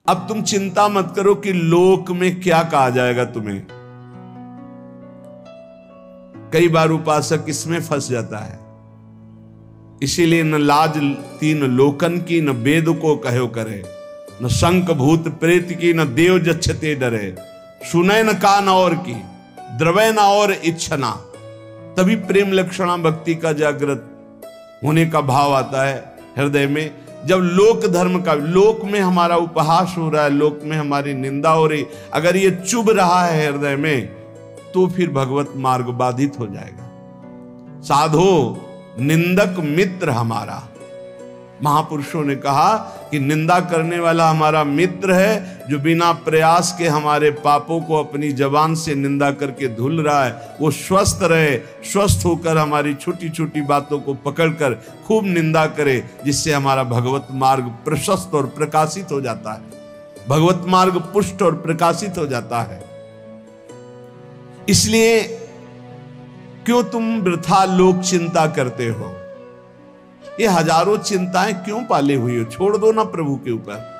अब तुम चिंता मत करो कि लोक में क्या कहा जाएगा तुम्हें। कई बार उपासक इसमें फंस जाता है। इसीलिए न लाज तीन लोकन की, न वेद को कहो करे, न शंख भूत प्रेत की, न देव जच्छते डरे, सुने न कान और की, द्रवै न और इच्छना। तभी प्रेम लक्षणा भक्ति का जागृत होने का भाव आता है हृदय में। जब लोक धर्म का, लोक में हमारा उपहास हो रहा है, लोक में हमारी निंदा हो रही, अगर ये चुभ रहा है हृदय में, तो फिर भगवत मार्ग बाधित हो जाएगा। साधो निंदक मित्र हमारा, महापुरुषों ने कहा कि निंदा करने वाला हमारा मित्र है, जो बिना प्रयास के हमारे पापों को अपनी जबान से निंदा करके धुल रहा है, वो स्वस्थ रहे, स्वस्थ होकर हमारी छोटी छोटी बातों को पकड़कर खूब निंदा करे, जिससे हमारा भगवत मार्ग प्रशस्त और प्रकाशित हो जाता है, भगवत मार्ग पुष्ट और प्रकाशित हो जाता है। इसलिए क्यों तुम वृथा लोक चिंता करते हो? ये हजारों चिंताएं क्यों पाले हुई हो? छोड़ दो ना प्रभु के ऊपर।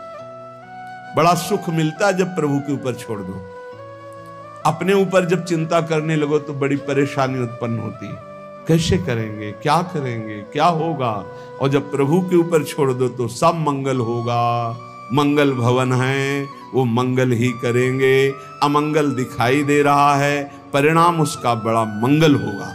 बड़ा सुख मिलता है जब प्रभु के ऊपर छोड़ दो। अपने ऊपर जब चिंता करने लगो तो बड़ी परेशानी उत्पन्न होती है। कैसे करेंगे, क्या करेंगे, क्या होगा? और जब प्रभु के ऊपर छोड़ दो तो सब मंगल होगा। मंगल भवन है, वो मंगल ही करेंगे। अमंगल दिखाई दे रहा है, परिणाम उसका बड़ा मंगल होगा।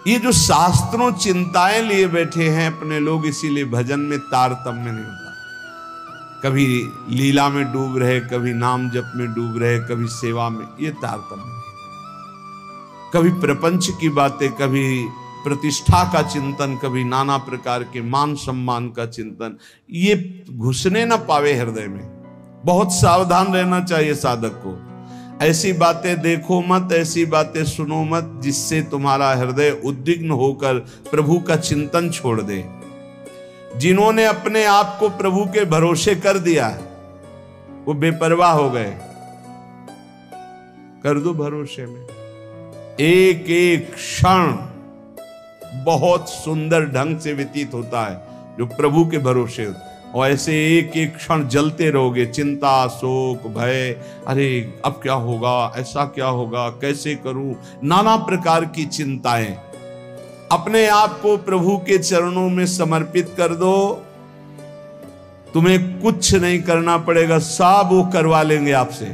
ये जो शास्त्रों चिंताएं लिए बैठे हैं अपने लोग, इसीलिए भजन में तारतम्य नहीं होता। कभी लीला में डूब रहे, कभी नाम जप में डूब रहे, कभी सेवा में, ये तारतम्य नहीं। कभी प्रपंच की बातें, कभी प्रतिष्ठा का चिंतन, कभी नाना प्रकार के मान सम्मान का चिंतन, ये घुसने ना पावे हृदय में। बहुत सावधान रहना चाहिए साधक को। ऐसी बातें देखो मत, ऐसी बातें सुनो मत जिससे तुम्हारा हृदय उद्विग्न होकर प्रभु का चिंतन छोड़ दे। जिन्होंने अपने आप को प्रभु के भरोसे कर दिया वो बेपरवाह हो गए। कर दो भरोसे में। एक एक क्षण बहुत सुंदर ढंग से व्यतीत होता है जो प्रभु के भरोसे होता है। और ऐसे एक एक क्षण जलते रहोगे, चिंता, शोक, भय, अरे अब क्या होगा, ऐसा क्या होगा, कैसे करूं, नाना प्रकार की चिंताएं। अपने आप को प्रभु के चरणों में समर्पित कर दो। तुम्हें कुछ नहीं करना पड़ेगा, सब वो करवा लेंगे आपसे।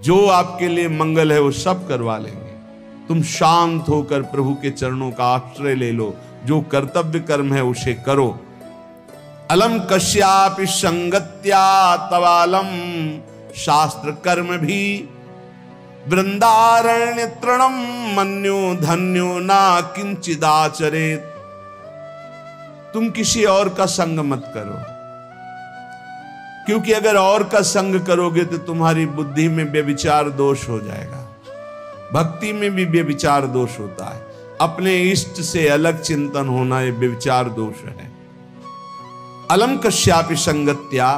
जो आपके लिए मंगल है वो सब करवा लेंगे। तुम शांत होकर प्रभु के चरणों का आश्रय ले लो। जो कर्तव्य कर्म है उसे करो। अलम कश्यापि संगत्या तवालम शास्त्र कर्म भी वृंदारण्य तृणम मन्यो धन्यो ना किंचिदाचरेत। तुम किसी और का संग मत करो, क्योंकि अगर और का संग करोगे तो तुम्हारी बुद्धि में व्यभिचार दोष हो जाएगा। भक्ति में भी व्यभिचार दोष होता है। अपने इष्ट से अलग चिंतन होना ये व्यभिचार दोष है। अलम कश्यापि संगत्या,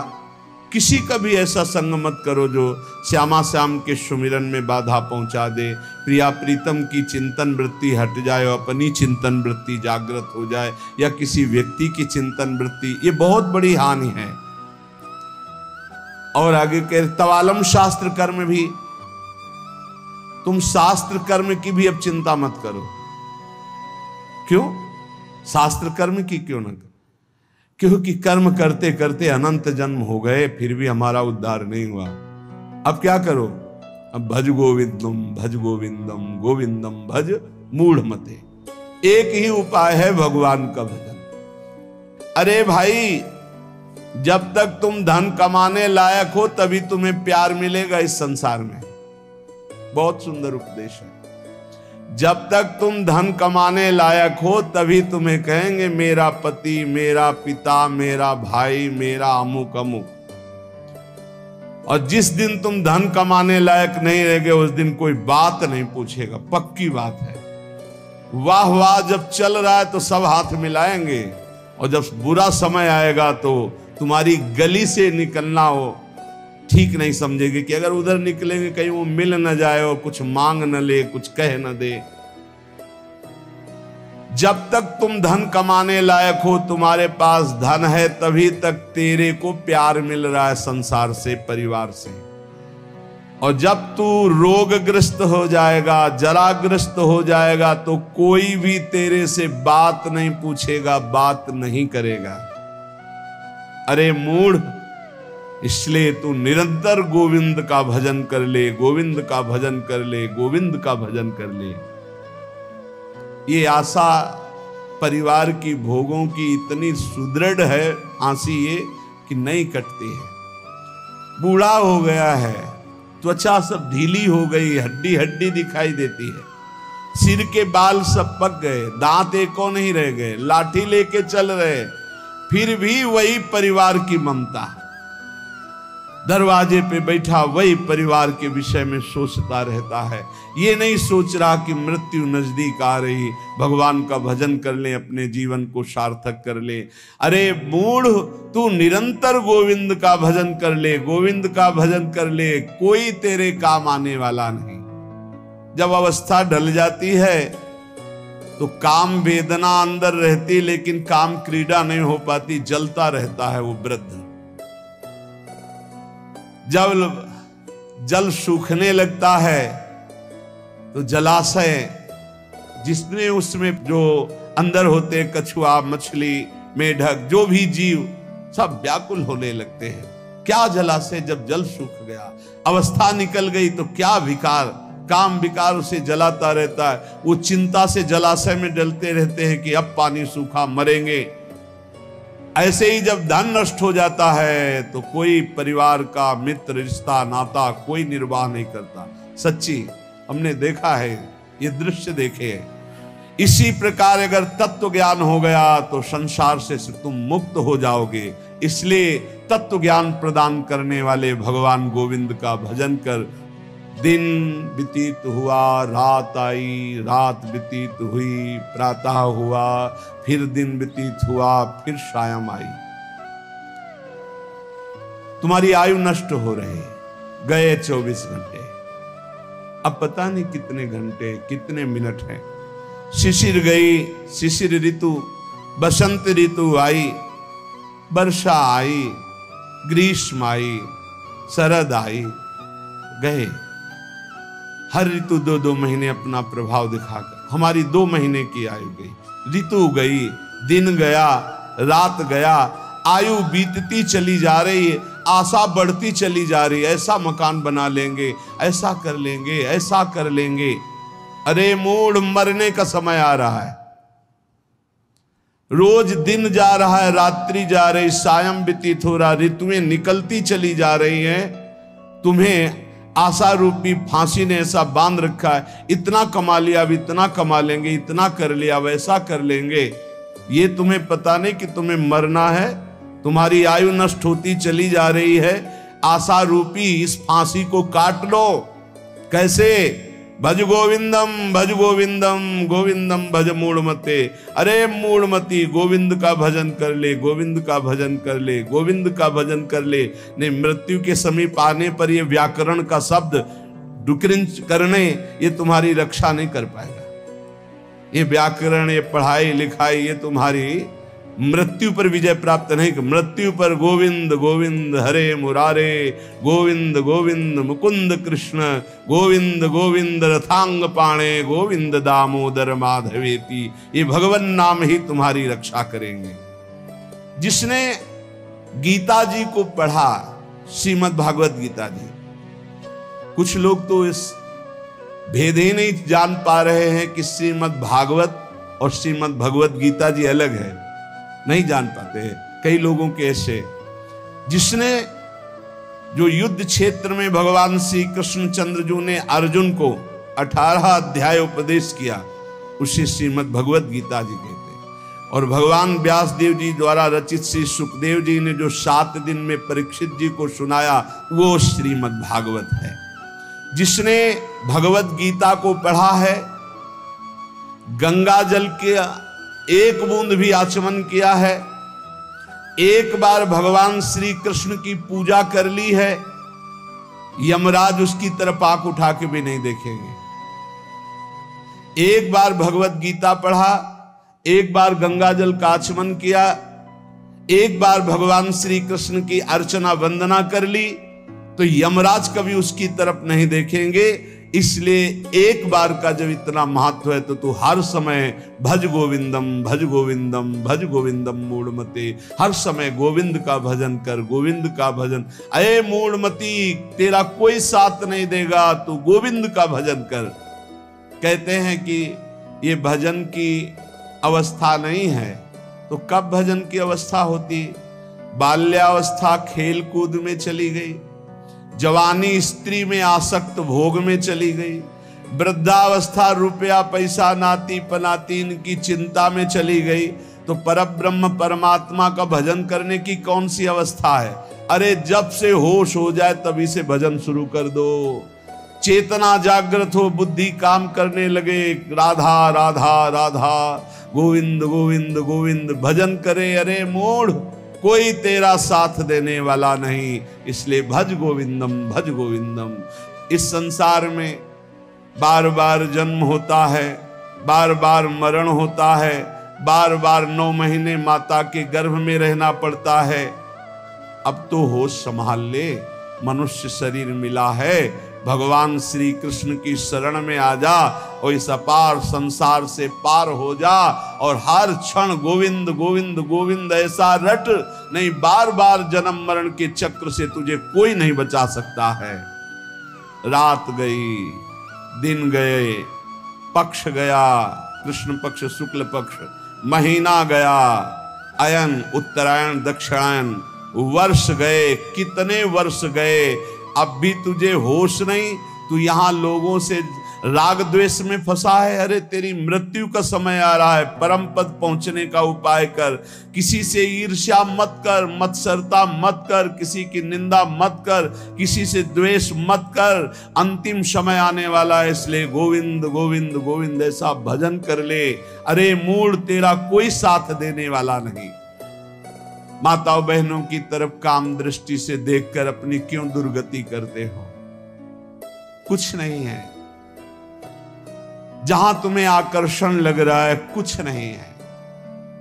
किसी का भी ऐसा संग मत करो जो श्यामा श्याम के सुमिरन में बाधा पहुंचा दे। प्रिया प्रीतम की चिंतन वृत्ति हट जाए और अपनी चिंतन वृत्ति जागृत हो जाए, या किसी व्यक्ति की चिंतन वृत्ति, ये बहुत बड़ी हानि है। और आगे कह तवालम शास्त्र कर्म भी, तुम शास्त्र कर्म की भी अब चिंता मत करो। क्यों? शास्त्र कर्म की क्यों ना? क्योंकि कर्म करते करते अनंत जन्म हो गए, फिर भी हमारा उद्धार नहीं हुआ। अब क्या करो? अब भज गोविंदम गोविंदम भज मूढ़ मते। एक ही उपाय है भगवान का भजन। अरे भाई, जब तक तुम धन कमाने लायक हो तभी तुम्हें प्यार मिलेगा इस संसार में। बहुत सुंदर उपदेश है। जब तक तुम धन कमाने लायक हो तभी तुम्हें कहेंगे मेरा पति, मेरा पिता, मेरा भाई, मेरा अमुक अमुक। और जिस दिन तुम धन कमाने लायक नहीं रहोगे उस दिन कोई बात नहीं पूछेगा। पक्की बात है। वाह वाह जब चल रहा है तो सब हाथ मिलाएंगे, और जब बुरा समय आएगा तो तुम्हारी गली से निकलना हो ठीक नहीं समझेगी कि अगर उधर निकलेंगे कहीं वो मिल न जाए और कुछ मांग न ले, कुछ कह न दे। जब तक तुम धन कमाने लायक हो, तुम्हारे पास धन है, तभी तक तेरे को प्यार मिल रहा है संसार से, परिवार से। और जब तू रोगग्रस्त हो जाएगा, जराग्रस्त हो जाएगा, तो कोई भी तेरे से बात नहीं पूछेगा, बात नहीं करेगा। अरे मूढ़, इसलिए तू निरंतर गोविंद का भजन कर ले, गोविंद का भजन कर ले, गोविंद का भजन कर ले। ये आशा परिवार की भोगों की इतनी सुदृढ़ है, आंसी ये कि नहीं कटती है। बूढ़ा हो गया है, त्वचा सब ढीली हो गई, हड्डी हड्डी दिखाई देती है, सिर के बाल सब पक गए, दांत एको नहीं रह गए, लाठी लेके चल रहे, फिर भी वही परिवार की ममता। दरवाजे पे बैठा वही परिवार के विषय में सोचता रहता है। ये नहीं सोच रहा कि मृत्यु नजदीक आ रही, भगवान का भजन कर ले, अपने जीवन को सार्थक कर ले। अरे मूढ़, तू निरंतर गोविंद का भजन कर ले, गोविंद का भजन कर ले, कोई तेरे काम आने वाला नहीं। जब अवस्था ढल जाती है तो काम वेदना अंदर रहती, लेकिन काम क्रीड़ा नहीं हो पाती, जलता रहता है वो वृद्ध। जब जल सूखने लगता है तो जलाशय, जिसमें उसमें जो अंदर होते, कछुआ, मछली, मेढक, जो भी जीव, सब व्याकुल होने लगते हैं। क्या जलाशय, जब जल सूख गया, अवस्था निकल गई, तो क्या विकार, काम विकार उसे जलाता रहता है। वो चिंता से जलाशय में डलते रहते हैं कि अब पानी सूखा, मरेंगे। ऐसे ही जब धन नष्ट हो जाता है तो कोई परिवार का मित्र, रिश्ता, नाता कोई निर्वाह नहीं करता। सच्ची हमने देखा है, ये दृश्य देखे। इसी प्रकार अगर तत्व ज्ञान हो गया तो संसार से तुम मुक्त हो जाओगे। इसलिए तत्व ज्ञान प्रदान करने वाले भगवान गोविंद का भजन कर। दिन व्यतीत हुआ, रात आई, रात व्यतीत हुई, प्रातः हुआ, फिर दिन व्यतीत हुआ, फिर सायं आई। तुम्हारी आयु नष्ट हो रही, गए 24 घंटे, अब पता नहीं कितने घंटे, कितने मिनट हैं। शिशिर गई, शिशिर ऋतु, बसंत ऋतु आई, वर्षा आई, ग्रीष्म आई, शरद आई, गए। हर ऋतु 2-2 महीने अपना प्रभाव दिखाकर हमारी 2 महीने की आयु गई, ऋतु गई, दिन गया, रात गया, आयु बीतती चली जा रही है, आशा बढ़ती चली जा रही है। ऐसा मकान बना लेंगे, ऐसा कर लेंगे, ऐसा कर लेंगे। अरे मूढ़, मरने का समय आ रहा है। रोज दिन जा रहा है, रात्रि जा रही, सायं व्यतीत हो रहा, ऋतुएं निकलती चली जा रही हैं। तुम्हें आशा रूपी फांसी ने ऐसा बांध रखा है, इतना कमा लिया, अब इतना कमा लेंगे, इतना कर लिया, वैसा कर लेंगे। ये तुम्हें पता नहीं कि तुम्हें मरना है। तुम्हारी आयु नष्ट होती चली जा रही है। आशा रूपी इस फांसी को काट लो। कैसे? भज गोविंदम, भज गोविंदम, गोविंदम भज मूढ़मते। अरे मूढ़मती, गोविंद का भजन कर ले, गोविंद का भजन कर ले, गोविंद का भजन कर ले। नहीं, मृत्यु के समीप आने पर ये व्याकरण का शब्द डुक्रिंच करने, ये तुम्हारी रक्षा नहीं कर पाएगा। ये व्याकरण, ये पढ़ाई लिखाई, ये तुम्हारी मृत्यु पर विजय प्राप्त नहीं। मृत्यु पर गोविंद गोविंद हरे मुरारे, गोविंद गोविंद मुकुंद कृष्ण, गोविंद गोविंद रथांग पाणे, गोविंद दामोदर माधवेति। ये भगवान नाम ही तुम्हारी रक्षा करेंगे। जिसने गीता जी को पढ़ा, श्रीमद् भागवत गीता जी, कुछ लोग तो इस भेद ही नहीं जान पा रहे हैं कि श्रीमद् भागवत और श्रीमद् भगवत गीता जी अलग है, नहीं जान पाते हैं कई लोगों के ऐसे। जिसने जो युद्ध क्षेत्र में भगवान श्री कृष्णचंद्र जी ने अर्जुन को 18 अध्याय उपदेश किया, उसे श्रीमद् भगवत गीता जी कहते हैं। और भगवान व्यास देव जी द्वारा रचित श्री सुखदेव जी ने जो 7 दिन में परीक्षित जी को सुनाया, वो श्रीमद् भागवत है। जिसने भगवत गीता को पढ़ा है, गंगा जल के एक बूंद भी आचमन किया है, एक बार भगवान श्री कृष्ण की पूजा कर ली है, यमराज उसकी तरफ आंख उठा के भी नहीं देखेंगे। एक बार भगवत गीता पढ़ा, एक बार गंगा जल का आचमन किया, एक बार भगवान श्री कृष्ण की अर्चना वंदना कर ली, तो यमराज कभी उसकी तरफ नहीं देखेंगे। इसलिए एक बार का जब इतना महत्व है तो तू हर समय भज गोविंदम भज गोविंदम भज गोविंदम मूढ़मते, हर समय गोविंद का भजन कर, गोविंद का भजन। अये मूढ़मती, तेरा कोई साथ नहीं देगा, तू गोविंद का भजन कर। कहते हैं कि ये भजन की अवस्था नहीं है, तो कब भजन की अवस्था होती? बाल्यावस्था खेल कूद में चली गई, जवानी स्त्री में आसक्त भोग में चली गई, वृद्धावस्था रुपया पैसा नाती पनातीन की चिंता में चली गई, तो परब्रह्म परमात्मा का भजन करने की कौन सी अवस्था है? अरे जब से होश हो जाए तभी से भजन शुरू कर दो। चेतना जागृत हो, बुद्धि काम करने लगे, राधा राधा राधा, गोविंद गोविंद गोविंद भजन करे। अरे मूढ़, कोई तेरा साथ देने वाला नहीं, इसलिए भज गोविंदम भज गोविंदम। इस संसार में बार बार जन्म होता है, बार बार मरण होता है, बार बार 9 महीने माता के गर्भ में रहना पड़ता है। अब तो होश संभाल ले, मनुष्य शरीर मिला है, भगवान श्री कृष्ण की शरण में आ जा और इस अपार संसार से पार हो जा, और हर क्षण गोविंद गोविंद गोविंद ऐसा रट, नहीं बार बार जन्म मरण के चक्र से तुझे कोई नहीं बचा सकता है। रात गई, दिन गए, पक्ष गया, कृष्ण पक्ष शुक्ल पक्ष, महीना गया, अयन उत्तरायण दक्षिणायन, वर्ष गए, कितने वर्ष गए, अब भी तुझे होश नहीं। तू यहां लोगों से राग द्वेष में फंसा है। अरे तेरी मृत्यु का समय आ रहा है, परम पद पहुंचने का उपाय कर। किसी से ईर्ष्या मत कर, मत्सरता मत कर, किसी की निंदा मत कर, किसी से द्वेष मत कर। अंतिम समय आने वाला है, इसलिए गोविंद गोविंद गोविंद ऐसा भजन कर ले। अरे मूढ़, तेरा कोई साथ देने वाला नहीं। माताओं बहनों की तरफ काम दृष्टि से देखकर अपनी क्यों दुर्गति करते हो? कुछ नहीं है। जहां तुम्हें आकर्षण लग रहा है कुछ नहीं है।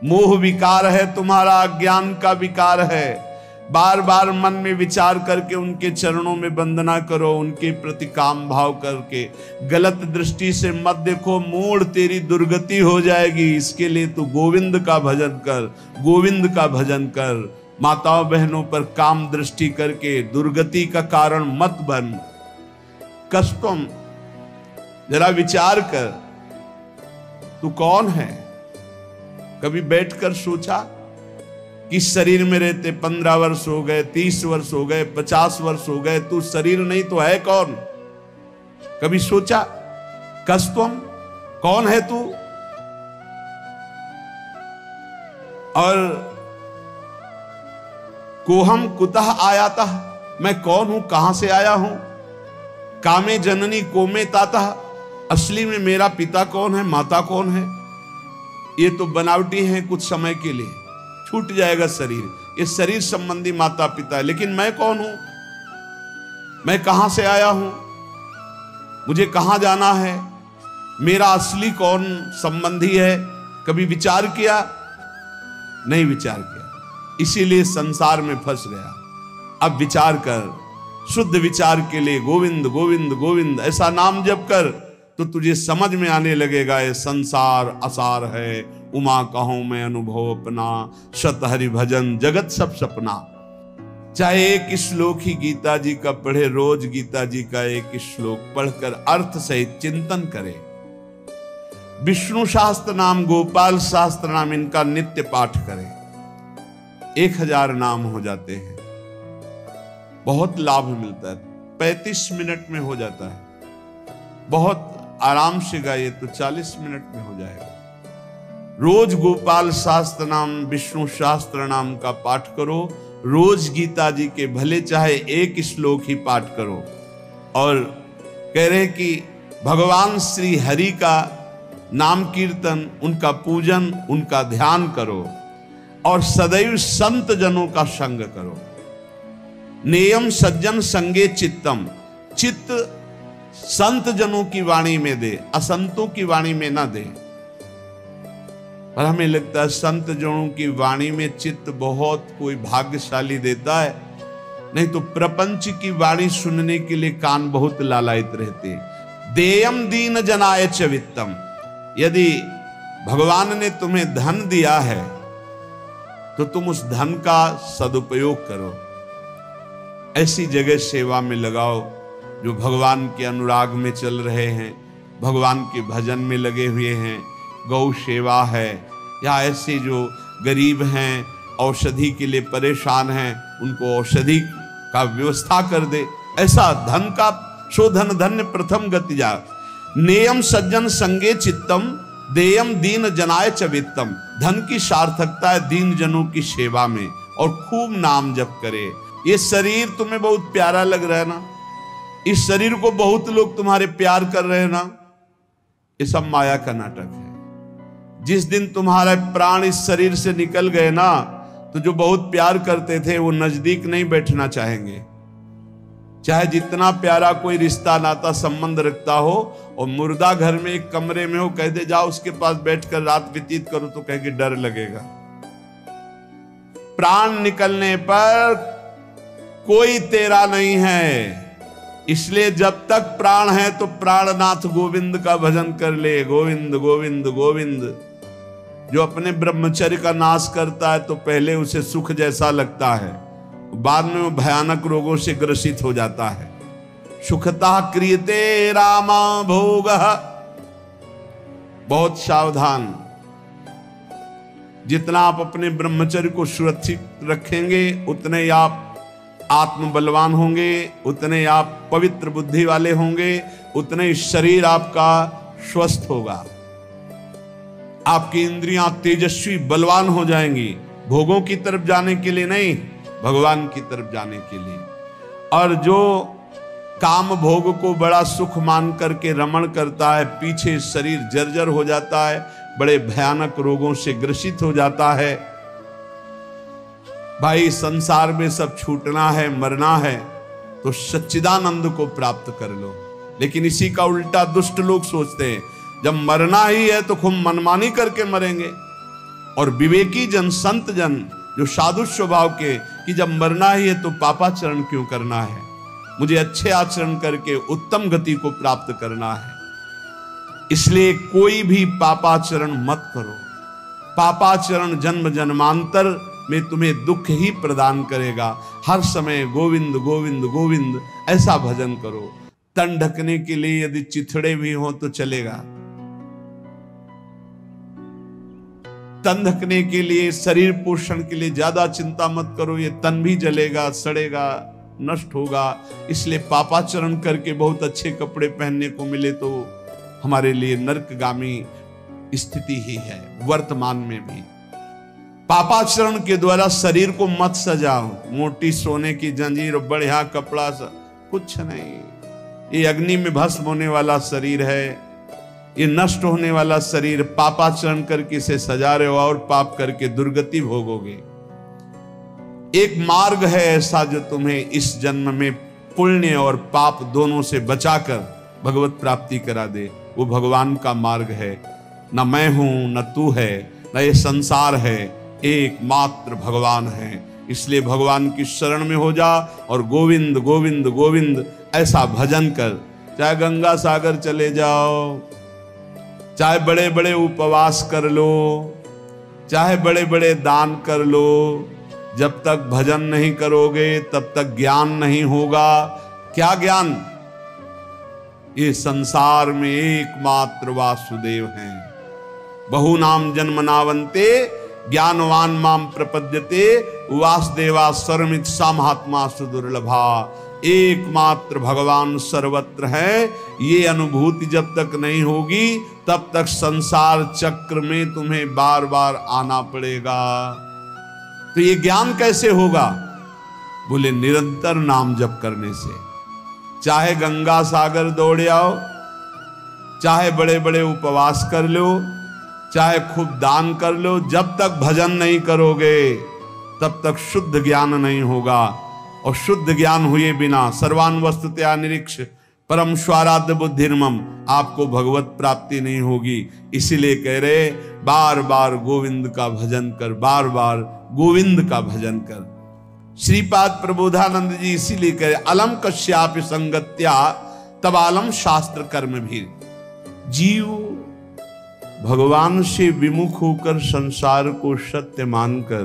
मोह विकार है तुम्हारा, अज्ञान का विकार है। बार बार मन में विचार करके उनके चरणों में वंदना करो, उनके प्रति काम भाव करके। गलत दृष्टि से मत देखो, मूढ़, तेरी दुर्गति हो जाएगी। इसके लिए तू गोविंद का भजन कर, गोविंद का भजन कर। माताओं बहनों पर काम दृष्टि करके दुर्गति का कारण मत बन। कष्टम, जरा विचार कर, तू कौन है? कभी बैठकर सोचा कि शरीर में रहते 15 वर्ष हो गए, 30 वर्ष हो गए, 50 वर्ष हो गए, तू शरीर नहीं तो है कौन? कभी सोचा? कस्तम, कौन है तू? और कोहम कुतः आयाता, मैं कौन हूं, कहां से आया हूं? कामे जननी कोमे ताता, असली में मेरा पिता कौन है, माता कौन है? ये तो बनावटी है, कुछ समय के लिए छूट जाएगा शरीर। ये शरीर संबंधी माता पिता है, लेकिन मैं कौन हूं? मैं कहां से आया हूं? मुझे कहां जाना है? मेरा असली कौन संबंधी है? कभी विचार किया? नहीं विचार किया, इसीलिए संसार में फंस गया। अब विचार कर, शुद्ध विचार के लिए गोविंद गोविंद गोविंद ऐसा नाम जप कर, तो तुझे समझ में आने लगेगा ये संसार असार है। उमा कहूं मैं अनुभव अपना, शत हरि भजन जगत सब सपना। चाहे एक श्लोक ही गीता जी का पढ़े, रोज गीता जी का एक श्लोक पढ़कर अर्थ सहित चिंतन करे। विष्णु शास्त्र नाम, गोपाल शास्त्र नाम, इनका नित्य पाठ करें। 1000 नाम हो जाते हैं, बहुत लाभ मिलता है। 35 मिनट में हो जाता है, बहुत आराम से गाइए तो 40 मिनट में हो जाएगा। रोज गोपाल शास्त्र नाम, विष्णु शास्त्र नाम का पाठ करो। रोज गीता जी के भले चाहे एक श्लोक ही पाठ करो। और कह रहे कि भगवान श्री हरि का नाम कीर्तन, उनका पूजन, उनका ध्यान करो, और सदैव संत जनों का संग करो। नेयम सज्जन संगे चित्तम, चित्त संत जनों की वाणी में दे, असंतों की वाणी में ना दे। और हमें लगता है संत जनों की वाणी में चित्त बहुत कोई भाग्यशाली देता है, नहीं तो प्रपंच की वाणी सुनने के लिए कान बहुत लालायित रहते। देयम दीन जनाय च वित्तम, यदि भगवान ने तुम्हें धन दिया है तो तुम उस धन का सदुपयोग करो, ऐसी जगह सेवा में लगाओ जो भगवान के अनुराग में चल रहे हैं, भगवान के भजन में लगे हुए हैं, गौ सेवा है, या ऐसे जो गरीब हैं औषधि के लिए परेशान हैं उनको औषधि का व्यवस्था कर दे। ऐसा धन का शोधन धन्य प्रथम गति जा। नेयम सज्जन संगे चित्तम देयम दीन जनाय च वित्तम, धन की सार्थकता है दीन जनों की सेवा में, और खूब नाम जप करे। ये शरीर तुम्हें बहुत प्यारा लग रहा है ना, इस शरीर को बहुत लोग तुम्हारे प्यार कर रहे हैं ना, ये सब माया का नाटक है। जिस दिन तुम्हारे प्राण इस शरीर से निकल गए ना, तो जो बहुत प्यार करते थे वो नजदीक नहीं बैठना चाहेंगे। चाहे जितना प्यारा कोई रिश्ता नाता संबंध रखता हो, और मुर्दा घर में एक कमरे में हो, कह दे जाओ उसके पास बैठकर रात व्यतीत करो, तो कहेंगे डर लगेगा। प्राण निकलने पर कोई तेरा नहीं है, इसलिए जब तक प्राण है तो प्राणनाथ गोविंद का भजन कर ले। गोविंद गोविंद गोविंद। जो अपने ब्रह्मचर्य का नाश करता है तो पहले उसे सुख जैसा लगता है, बाद में वो भयानक रोगों से ग्रसित हो जाता है। सुखता क्रियते रामा भोग। बहुत सावधान, जितना आप अपने ब्रह्मचर्य को सुरक्षित रखेंगे उतने ही आप आत्म बलवान होंगे, उतने आप पवित्र बुद्धि वाले होंगे, उतने ही शरीर आपका स्वस्थ होगा, आपकी इंद्रियां तेजस्वी बलवान हो जाएंगी, भोगों की तरफ जाने के लिए नहीं, भगवान की तरफ जाने के लिए। और जो काम भोग को बड़ा सुख मान करके रमण करता है, पीछे शरीर जर्जर हो जाता है, बड़े भयानक रोगों से ग्रसित हो जाता है। भाई संसार में सब छूटना है, मरना है, तो सच्चिदानंद को प्राप्त कर लो। लेकिन इसी का उल्टा दुष्ट लोग सोचते हैं, जब मरना ही है तो खूब मनमानी करके मरेंगे। और विवेकी जन, संत जन, जो साधु स्वभाव के, कि जब मरना ही है तो पापाचरण क्यों करना है, मुझे अच्छे आचरण करके उत्तम गति को प्राप्त करना है। इसलिए कोई भी पापाचरण मत करो। पापाचरण जन्म जन्मांतर में तुम्हें दुख ही प्रदान करेगा। हर समय गोविंद गोविंद गोविंद ऐसा भजन करो। तन ढकने के लिए यदि चिथड़े भी हो तो चलेगा, तन ढकने के लिए, शरीर पोषण के लिए ज्यादा चिंता मत करो, ये तन भी जलेगा, सड़ेगा, नष्ट होगा। इसलिए पापाचरण करके बहुत अच्छे कपड़े पहनने को मिले तो हमारे लिए नरकगामी स्थिति ही है। वर्तमान में भी पापाचरण के द्वारा शरीर को मत सजाओ, मोटी सोने की जंजीर और बढ़िया कपड़ा सा कुछ नहीं। ये अग्नि में भस्म होने वाला शरीर है, ये नष्ट होने वाला शरीर। पापाचरण करके इसे सजा रहे हो और पाप करके दुर्गति भोगोगे। एक मार्ग है ऐसा जो तुम्हें इस जन्म में पुण्य और पाप दोनों से बचाकर भगवत प्राप्ति करा दे। वो भगवान का मार्ग है। न मैं हूं, न तू है, न ये संसार है, एकमात्र भगवान है। इसलिए भगवान की शरण में हो जा और गोविंद गोविंद गोविंद ऐसा भजन कर। चाहे गंगा सागर चले जाओ, चाहे बड़े बड़े उपवास कर लो, चाहे बड़े बड़े दान कर लो, जब तक भजन नहीं करोगे तब तक ज्ञान नहीं होगा। क्या ज्ञान? ये संसार में एकमात्र वासुदेव हैं। बहुनाम जन्मनावन्ते ज्ञानवान माम प्रपद्यते वासुदेवा सर्वमित सा महात्मा सुदुर्लभा। एकमात्र भगवान सर्वत्र है। ये अनुभूति जब तक नहीं होगी तब तक संसार चक्र में तुम्हें बार बार आना पड़ेगा। तो ये ज्ञान कैसे होगा? बोले निरंतर नाम जप करने से। चाहे गंगा सागर दौड़ आओ, चाहे बड़े बड़े उपवास कर लो, चाहे खूब दान कर लो, जब तक भजन नहीं करोगे तब तक शुद्ध ज्ञान नहीं होगा। और शुद्ध ज्ञान हुए बिना सर्वान वस्तुतया निरीक्ष परम स्वाराध्य बुद्धिर्मम, आपको भगवत प्राप्ति नहीं होगी। इसीलिए कह रहे बार बार गोविंद का भजन कर, बार बार गोविंद का भजन कर। श्रीपाद प्रबोधानंद जी इसीलिए कह रहे अलम कश्यापि संगत्या तब आलम शास्त्र कर्म भी। जीव भगवान से विमुख होकर संसार को सत्य मानकर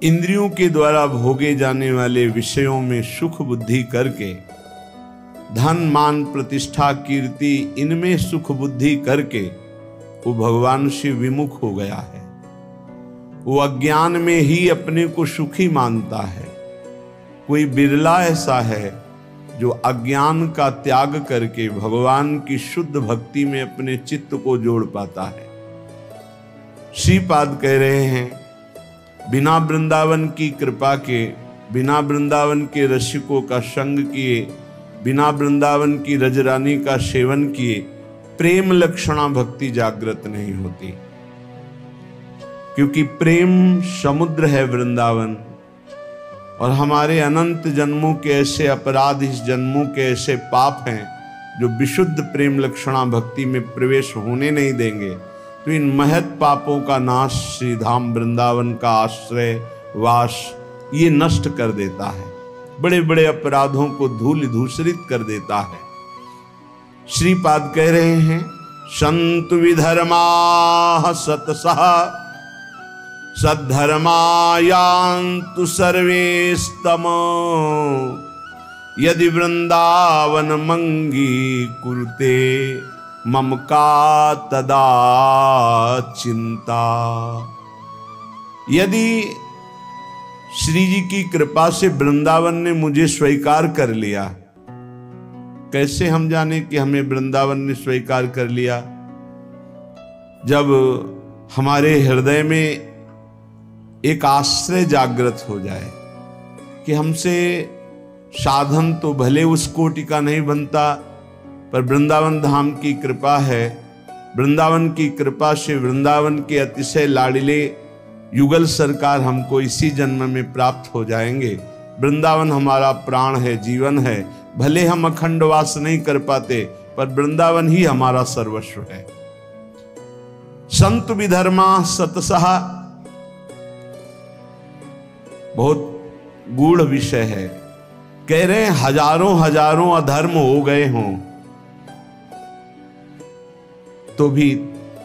इंद्रियों के द्वारा भोगे जाने वाले विषयों में सुख बुद्धि करके, धन मान प्रतिष्ठा कीर्ति इनमें सुख बुद्धि करके वो भगवान से विमुख हो गया है। वो अज्ञान में ही अपने को सुखी मानता है। कोई बिरला ऐसा है जो अज्ञान का त्याग करके भगवान की शुद्ध भक्ति में अपने चित्त को जोड़ पाता है। श्रीपाद कह रहे हैं बिना वृंदावन की कृपा के, बिना वृंदावन के रसिकों का संग किए, बिना वृंदावन की रजरानी का सेवन किए प्रेम लक्षणा भक्ति जागृत नहीं होती। क्योंकि प्रेम समुद्र है वृंदावन, और हमारे अनंत जन्मों के ऐसे अपराध, इस जन्मों के ऐसे पाप हैं जो विशुद्ध प्रेम लक्षणा भक्ति में प्रवेश होने नहीं देंगे। तो इन महत पापों का नाश श्री धाम वृंदावन का आश्रय वास ये नष्ट कर देता है, बड़े बड़े अपराधों को धूल धूसरित कर देता है। श्रीपाद कह रहे हैं संतु विधर्मा सतसः सद्धर्मायान्तु सर्वेस्तम यदि वृंदावन मंगी कुरुते मम का तदा चिंता। यदि श्री जी की कृपा से वृंदावन ने मुझे स्वीकार कर लिया, कैसे हम जाने कि हमें वृंदावन ने स्वीकार कर लिया? जब हमारे हृदय में एक आश्रय जागृत हो जाए कि हमसे साधन तो भले उस कोटि का नहीं बनता, पर वृंदावन धाम की कृपा है। वृंदावन की कृपा से वृंदावन के अतिशय लाडले युगल सरकार हमको इसी जन्म में प्राप्त हो जाएंगे। वृंदावन हमारा प्राण है, जीवन है। भले हम अखंड वास नहीं कर पाते, पर वृंदावन ही हमारा सर्वस्व है। संत विधर्मा सतसः बहुत गूढ़ विषय है। कह रहे हैं हजारों हजारों अधर्म हो गए हों तो भी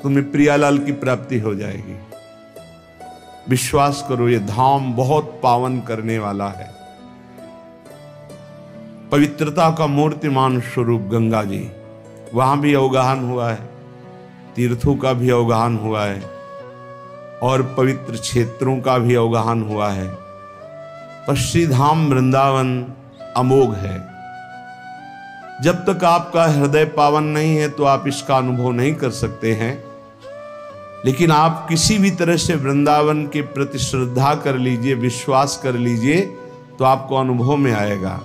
तुम्हें प्रियालाल की प्राप्ति हो जाएगी। विश्वास करो, ये धाम बहुत पावन करने वाला है। पवित्रता का मूर्तिमान स्वरूप गंगा जी, वहां भी अवगाहन हुआ है, तीर्थों का भी अवगाहन हुआ है, और पवित्र क्षेत्रों का भी अवगाहन हुआ है। पर श्री धाम वृंदावन अमोघ है। जब तक आपका हृदय पावन नहीं है तो आप इसका अनुभव नहीं कर सकते हैं। लेकिन आप किसी भी तरह से वृंदावन के प्रति श्रद्धा कर लीजिए, विश्वास कर लीजिए, तो आपको अनुभव में आएगा।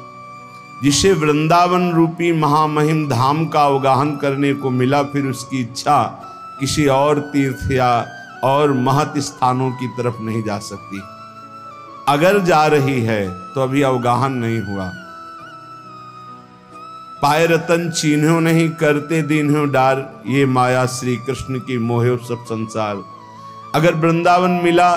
जिसे वृंदावन रूपी महामहिम धाम का अवगाहन करने को मिला, फिर उसकी इच्छा किसी और तीर्थ या और महत स्थानों की तरफ नहीं जा सकती। अगर जा रही है तो अभी अवगाहन नहीं हुआ। पाए रतन चीन्हो नहीं, करते दीन्हो डार, ये माया श्री कृष्ण की मोहे सब संसार। अगर वृंदावन मिला,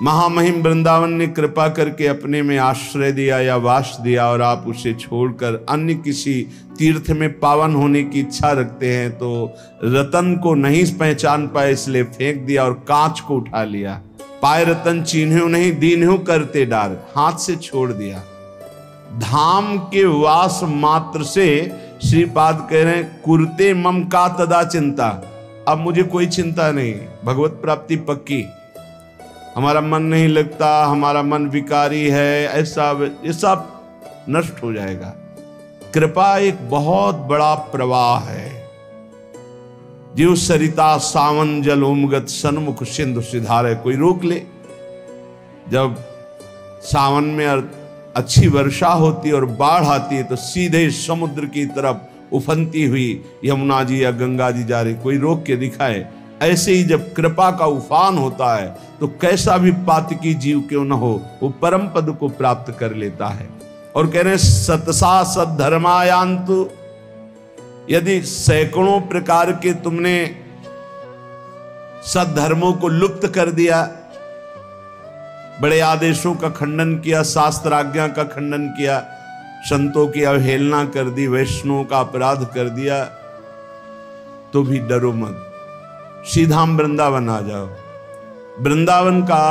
महामहिम वृंदावन ने कृपा करके अपने में आश्रय दिया या वास दिया, और आप उसे छोड़कर अन्य किसी तीर्थ में पावन होने की इच्छा रखते हैं, तो रतन को नहीं पहचान पाए इसलिए फेंक दिया और कांच को उठा लिया। पाए रतन चीन्हो नहीं, दीन्हो करते डार, हाथ से छोड़ दिया। धाम के वास मात्र से श्रीपाद कह रहे हैं कुरते मम का तदा चिंता। अब मुझे कोई चिंता नहीं, भगवत प्राप्ति पक्की। हमारा मन नहीं लगता, हमारा मन विकारी है, ऐसा ये सब नष्ट हो जाएगा। कृपा एक बहुत बड़ा प्रवाह है। जीव सरिता सावन जल उमगत सन्मुख सिंधु सिधारे, कोई रोक ले। जब सावन में अच्छी वर्षा होती और बाढ़ आती है तो सीधे समुद्र की तरफ उफनती हुई यमुना जी या गंगा जी जा रही, कोई रोक के दिखाए। ऐसे ही जब कृपा का उफान होता है तो कैसा भी पातकी जीव क्यों न हो, वो परम पद को प्राप्त कर लेता है। और कह रहे हैं सतसा सद्धर्मायांतु, यदि सैकड़ों प्रकार के तुमने सद्धर्मों को लुप्त कर दिया, बड़े आदेशों का खंडन किया, शास्त्राज्ञा का खंडन किया, संतों की अवहेलना कर दी, वैष्णवों का अपराध कर दिया, तो भी डरो मत, सीधा हम वृंदावन आ जाओ। वृंदावन का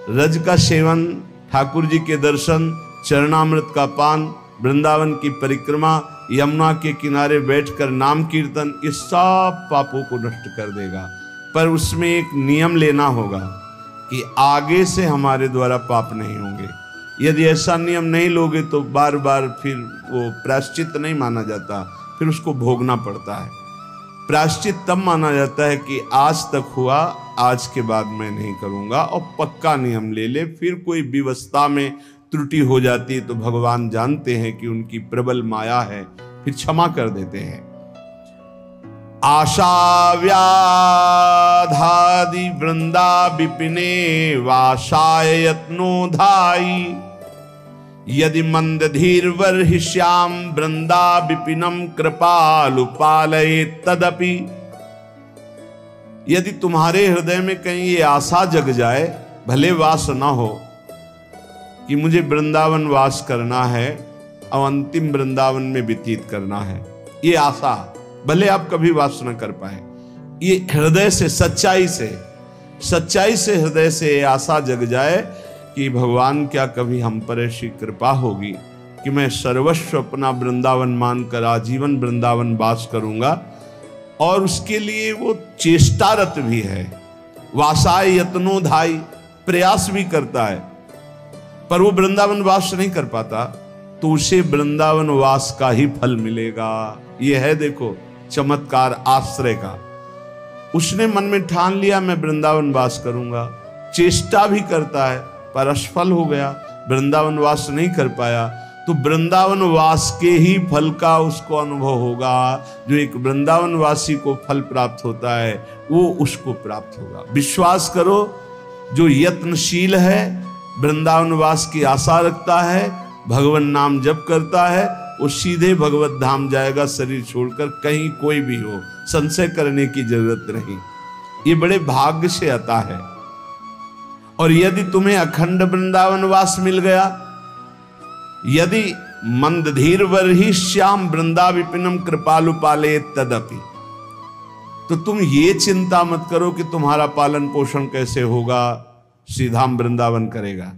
रज का सेवन, ठाकुर जी के दर्शन, चरणामृत का पान, वृंदावन की परिक्रमा, यमुना के किनारे बैठकर नाम कीर्तन, ये सब पापों को नष्ट कर देगा। पर उसमें एक नियम लेना होगा कि आगे से हमारे द्वारा पाप नहीं होंगे। यदि ऐसा नियम नहीं लोगे तो बार बार फिर वो प्रायश्चित नहीं माना जाता, फिर उसको भोगना पड़ता है। प्रायश्चित तब माना जाता है कि आज तक हुआ, आज के बाद मैं नहीं करूंगा, और पक्का नियम ले ले। फिर कोई व्यवस्था में त्रुटि हो जाती है तो भगवान जानते हैं कि उनकी प्रबल माया है, फिर क्षमा कर देते हैं। आशा व्याधादि वृंदा विपिने वासाय यत्नो धाई, यदि मंद धीर वर्हिष्याम वृंदा विपिनम कृपालु पालयेत् तदपि। यदि तुम्हारे हृदय में कहीं ये आशा जग जाए, भले वास न हो कि मुझे वृंदावन वास करना है और अंतिम वृंदावन में व्यतीत करना है, ये आशा भले आप कभी वास न कर पाए, ये हृदय से सच्चाई से हृदय से आशा जग जाए कि भगवान क्या कभी हम पर ऐसी कृपा होगी कि मैं सर्वस्व अपना वृंदावन मानकर आजीवन वृंदावन वास करूंगा। और उसके लिए वो चेष्टारत भी है, वासाय यत्नो धाई, प्रयास भी करता है, पर वो वृंदावन वास नहीं कर पाता, तो उसे वृंदावन वास का ही फल मिलेगा। ये है देखो चमत्कार आश्रय का। उसने मन में ठान लिया मैं वृंदावन वास करूंगा, चेष्टा भी करता है पर असफल हो गया, वृंदावन वास नहीं कर पाया, तो वृंदावन वास के ही फल का उसको अनुभव होगा। जो एक वृंदावन वासी को फल प्राप्त होता है वो उसको प्राप्त होगा। विश्वास करो, जो यत्नशील है, वृंदावन वास की आशा रखता है, भगवान नाम जप करता है, वो सीधे भगवत धाम जाएगा, शरीर छोड़कर, कहीं कोई भी हो, संशय करने की जरूरत नहीं। ये बड़े भाग्य से आता है। और यदि तुम्हें अखंड वृंदावन वास मिल गया, यदि मंदधीर वर्हिष्याम वृंदा विपिनम कृपालु पालयेत् तदपि, तो तुम ये चिंता मत करो कि तुम्हारा पालन पोषण कैसे होगा, सीधा वृंदावन करेगा।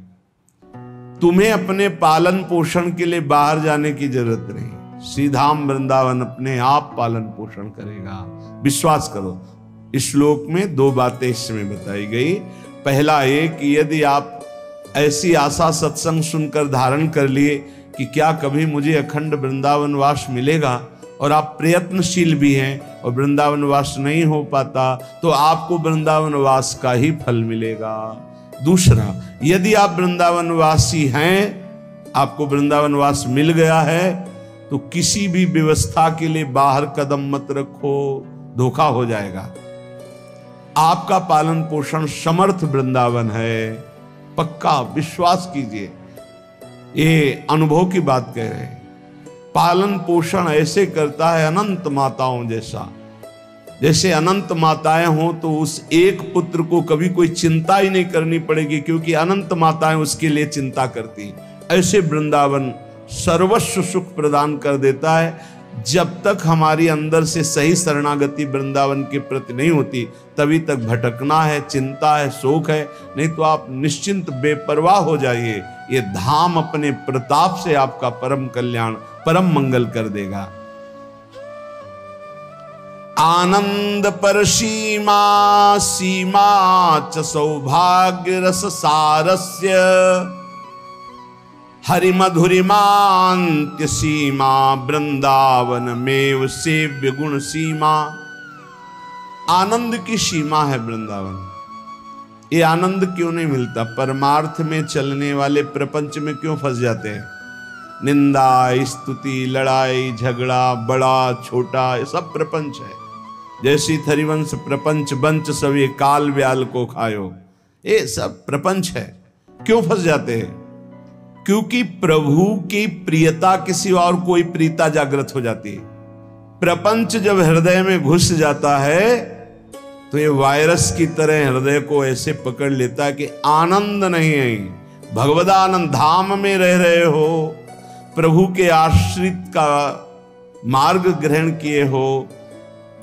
तुम्हें अपने पालन पोषण के लिए बाहर जाने की जरूरत नहीं, सीधा वृंदावन अपने आप पालन पोषण करेगा। विश्वास करो। इस श्लोक में दो बातें इसमें बताई गई। पहला ये कि यदि आप ऐसी आशा सत्संग सुनकर धारण कर लिए कि क्या कभी मुझे अखंड वृंदावन वास मिलेगा, और आप प्रयत्नशील भी हैं और वृंदावन वास नहीं हो पाता, तो आपको वृंदावन वास का ही फल मिलेगा। दूसरा, यदि आप वृंदावन वासी हैं, आपको वृंदावन वास मिल गया है, तो किसी भी व्यवस्था के लिए बाहर कदम मत रखो, धोखा हो जाएगा। आपका पालन पोषण समर्थ वृंदावन है, पक्का विश्वास कीजिए। ये अनुभव की बात कह रहे हैं। पालन पोषण ऐसे करता है अनंत माताओं जैसा। जैसे अनंत माताएं हों तो उस एक पुत्र को कभी कोई चिंता ही नहीं करनी पड़ेगी, क्योंकि अनंत माताएं उसके लिए चिंता करती। ऐसे वृंदावन सर्वस्व सुख प्रदान कर देता है। जब तक हमारी अंदर से सही शरणागति वृंदावन के प्रति नहीं होती, तभी तक भटकना है, चिंता है, शोक है। नहीं तो आप निश्चिंत बेपरवाह हो जाइए, ये धाम अपने प्रताप से आपका परम कल्याण, परम मंगल कर देगा। आनंद पर सीमा सीमा च सौभाग्य रस सारस्य, हरि मधुरिमांत्य सीमा वृंदावन में सेव्य गुण सीमा। आनंद की सीमा है वृंदावन। ये आनंद क्यों नहीं मिलता? परमार्थ में चलने वाले प्रपंच में क्यों फंस जाते हैं? निंदा, स्तुति, लड़ाई झगड़ा, बड़ा छोटा, ये सब प्रपंच है। जैसी थरिवंश प्रपंच बंच सभी काल व्याल को खायो, ये सब प्रपंच है। क्यों फंस जाते हैं? क्योंकि प्रभु की प्रियता के सिवा और कोई प्रियता जागृत हो जाती है। प्रपंच जब हृदय में घुस जाता है तो ये वायरस की तरह हृदय को ऐसे पकड़ लेता है कि आनंद नहीं है। भगवदानंद धाम में रह रहे हो, प्रभु के आश्रित का मार्ग ग्रहण किए हो,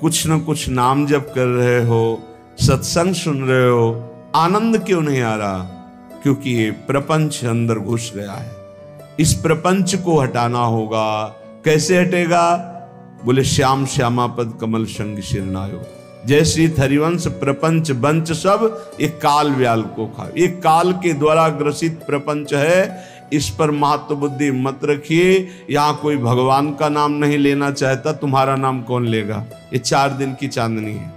कुछ न कुछ नाम जप कर रहे हो, सत्संग सुन रहे हो, आनंद क्यों नहीं आ रहा? क्योंकि ये प्रपंच अंदर घुस गया है। इस प्रपंच को हटाना होगा। कैसे हटेगा? बोले श्याम श्यामा पद कमल संग शिरनायो। जय श्री हरिवंश प्रपंच बंच सब ये काल व्याल को खा। ये काल के द्वारा ग्रसित प्रपंच है, इस पर महत्व बुद्धि मत रखिए। यहां कोई भगवान का नाम नहीं लेना चाहता, तुम्हारा नाम कौन लेगा? ये 4 दिन की चांदनी है।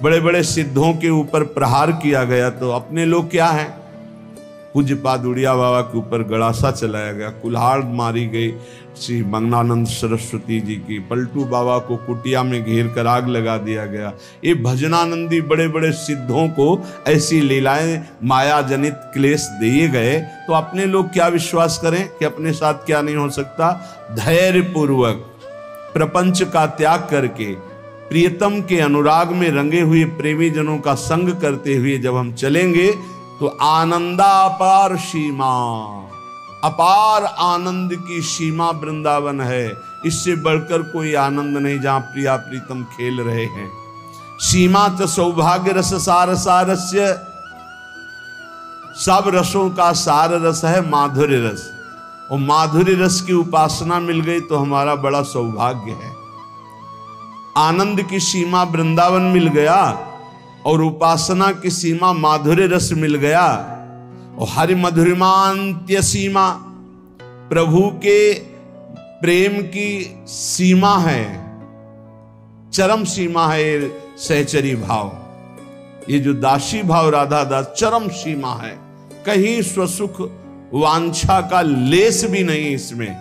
बड़े बड़े सिद्धों के ऊपर प्रहार किया गया तो अपने लोग क्या हैं? पूज्यपाद उड़िया बाबा के ऊपर गड़ासा चलाया गया, कुल्हाड़ मारी गई श्री मंगनानंद सरस्वती जी की, पलटू बाबा को कुटिया में घेर कर आग लगा दिया गया। ये भजनानंदी बड़े बड़े सिद्धों को ऐसी लीलाएं माया जनित क्लेश दिए गए तो अपने लोग क्या विश्वास करें कि अपने साथ क्या नहीं हो सकता? धैर्य पूर्वक प्रपंच का त्याग करके प्रियतम के अनुराग में रंगे हुए प्रेमी जनों का संग करते हुए जब हम चलेंगे तो आनंदा अपार सीमा, अपार आनंद की सीमा वृंदावन है। इससे बढ़कर कोई आनंद नहीं जहां प्रिया प्रीतम खेल रहे हैं। सीमा च सौभाग्य रस सार सारस्य, सब रसों का सार रस है माधुर्य रस, और माधुर्य रस की उपासना मिल गई तो हमारा बड़ा सौभाग्य है। आनंद की सीमा वृंदावन मिल गया और उपासना की सीमा माधुर्य रस मिल गया, और हरि मधुरिमांत्य सीमा प्रभु के प्रेम की सीमा है, चरम सीमा है सहचरी भाव। ये जो दासी भाव राधा दास चरम सीमा है, कहीं स्वसुख वांछा का लेस भी नहीं इसमें।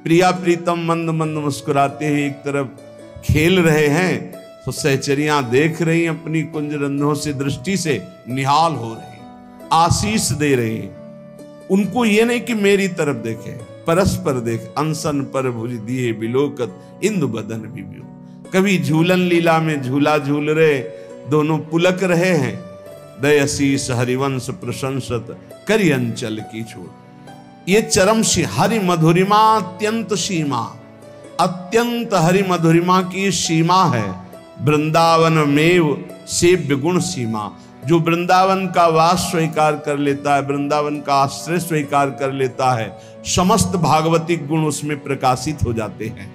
प्रिया प्रीतम मंद मंद मुस्कुराते हैं, एक तरफ खेल रहे हैं तो सहचरियां देख रही अपनी कुंज रंध्रों से, दृष्टि से निहाल हो रही, आशीष दे रही। उनको ये नहीं कि मेरी तरफ देखे, परस्पर देख। अनसन पर भुज दिए बिलोकत इंदु बदन बिबियो। कभी झूलन लीला में झूला झूल रहे, दोनों पुलक रहे हैं। दयशीष हरिवंश प्रशंसत करी अंचल की छोड़। ये चरम सी हरि मधुरिमा अत्यंत सीमा, अत्यंत हरि मधुरिमा की सीमा है। वृंदावन मेव सेव्य गुण सीमा, जो वृंदावन का वास स्वीकार कर लेता है, वृंदावन का आश्रय स्वीकार कर लेता है, समस्त भागवतिक गुण उसमें प्रकाशित हो जाते हैं।